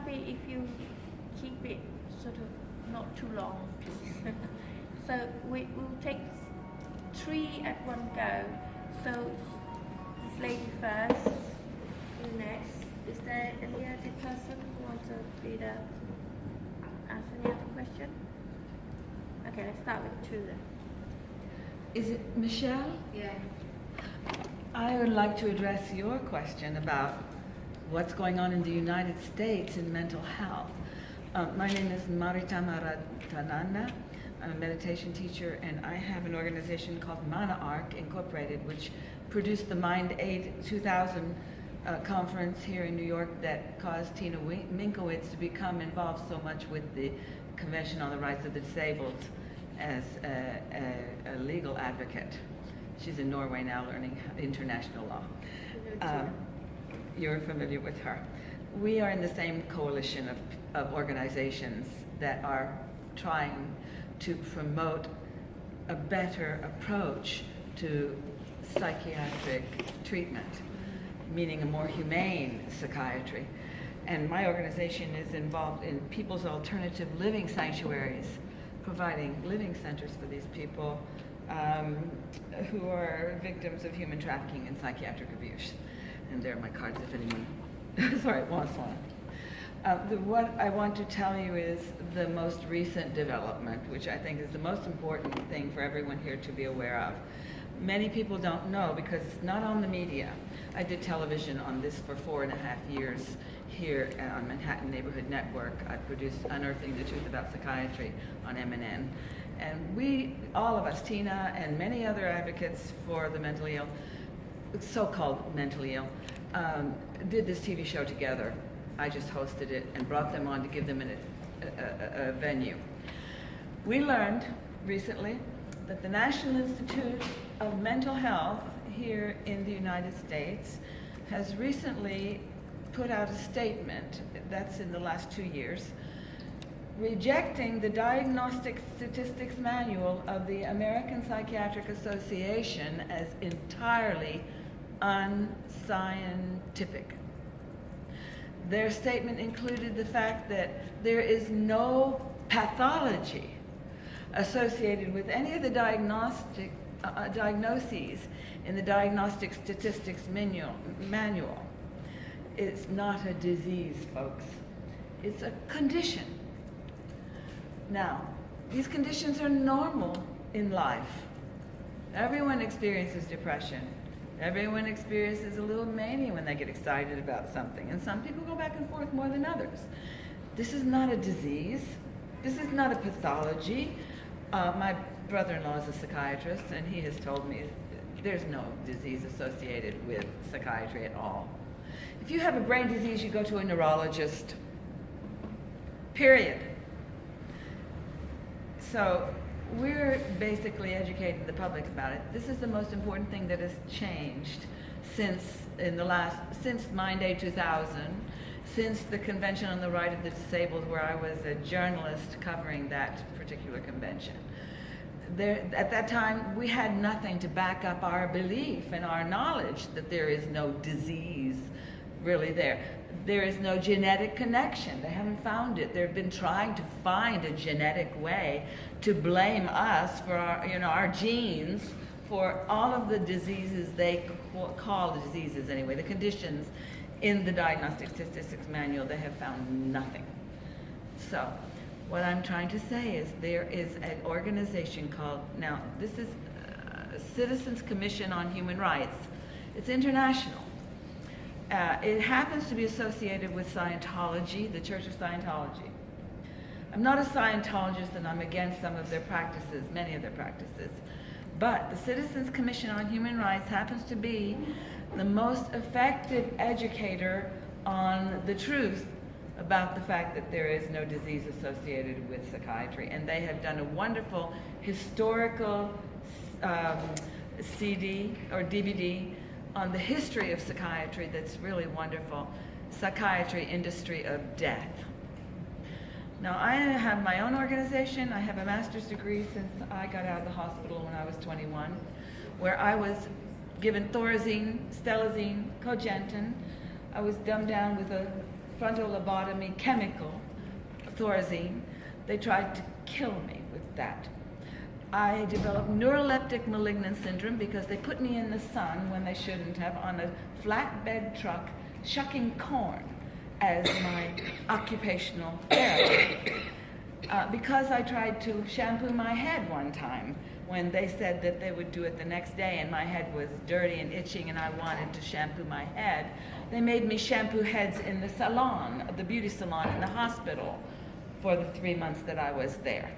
happy if you keep it sort of not too long, please. So we will take 3 at one go. So this lady first, you next. Is there any other person who wants to be the ask any other question? Okay, let's start with 2 then. Is it Michelle? Yeah. I would like to address your question about what's going on in the United States in mental health. My name is Maritama Ratananda. I'm a meditation teacher, and I have an organization called ManaArc Incorporated, which produced the MindAid 2000 conference here in New York that caused Tina Minkowitz to become involved so much with the Convention on the Rights of the Disabled as a legal advocate. She's in Norway now learning international law. You're familiar with her. We are in the same coalition of organizations that are trying to promote a better approach to psychiatric treatment, meaning a more humane psychiatry. And my organization is involved in People's Alternative Living Sanctuaries, providing living centers for these people who are victims of human trafficking and psychiatric abuse. And there are my cards if anyone wants one. What I want to tell you is the most recent development, which I think is the most important thing for everyone here to be aware of. Many people don't know because it's not on the media. I did television on this for 4.5 years here on Manhattan Neighborhood Network. I produced Unearthing the Truth About Psychiatry on MNN. And we, all of us, Tina and many other advocates for the mentally ill, so-called mentally ill, did this TV show together. I just hosted it and brought them on to give them a venue. We learned recently that the National Institute of Mental Health here in the United States has recently put out a statement, that's in the last 2 years, rejecting the Diagnostic Statistics Manual of the American Psychiatric Association as entirely unscientific. Their statement included the fact that there is no pathology associated with any of the diagnoses in the Diagnostic Statistics Manual. It's not a disease, folks. It's a condition. Now, these conditions are normal in life. Everyone experiences depression. Everyone experiences a little mania when they get excited about something. And some people go back and forth more than others. This is not a disease. This is not a pathology. My brother-in-law is a psychiatrist, and he has told me there's no disease associated with psychiatry at all. If you have a brain disease, you go to a neurologist, period. So we're basically educating the public about it. This is the most important thing that has changed since MindAid 2000, since the Convention on the Right of the Disabled, where I was a journalist covering that particular convention. At that time, we had nothing to back up our belief and our knowledge that there is no disease really there. There is no genetic connection. They haven't found it. They've been trying to find a genetic way to blame us for our genes for all of the diseases they call the diseases anyway, the conditions in the Diagnostic Statistics Manual. They have found nothing. So what I'm trying to say is there is an organization called, now this is Citizens Commission on Human Rights. It's international. It happens to be associated with Scientology, the Church of Scientology. I'm not a Scientologist and I'm against some of their practices, many of their practices. But the Citizens Commission on Human Rights happens to be the most effective educator on the truth about the fact that there is no disease associated with psychiatry. And they have done a wonderful historical CD or DVD on the history of psychiatry that's really wonderful. Psychiatry Industry of Death. Now, I have my own organization. I have a master's degree since I got out of the hospital when I was 21, where I was given Thorazine, Stelazine, Cogentin. I was dumbed down with a frontal lobotomy chemical, Thorazine. They tried to kill me with that. I developed neuroleptic malignant syndrome because they put me in the sun when they shouldn't have, on a flatbed truck shucking corn as my occupational therapy. Because I tried to shampoo my head one time when they said that they would do it the next day and my head was dirty and itching and I wanted to shampoo my head, they made me shampoo heads in the salon, the beauty salon in the hospital for the 3 months that I was there.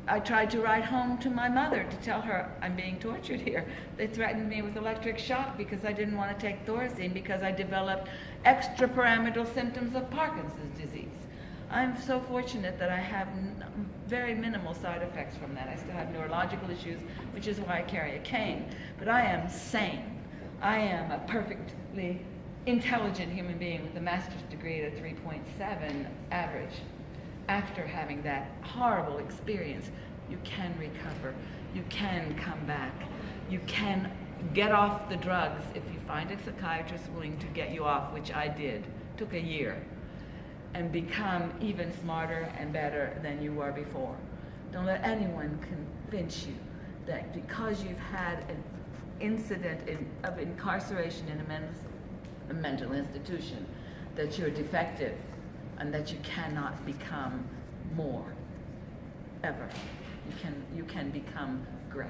I tried to write home to my mother to tell her I'm being tortured here. They threatened me with electric shock because I didn't want to take Thorazine because I developed extrapyramidal symptoms of Parkinson's disease. I'm so fortunate that I have very minimal side effects from that. I still have neurological issues, which is why I carry a cane. But I am sane. I am a perfectly intelligent human being with a master's degree at a 3.7 average. After having that horrible experience, you can recover. You can come back. You can get off the drugs if you find a psychiatrist willing to get you off, which I did. Took a year. And become even smarter and better than you were before. Don't let anyone convince you that because you've had an incident of incarceration in a mental institution, that you're defective and that you cannot become more, ever. You can become great.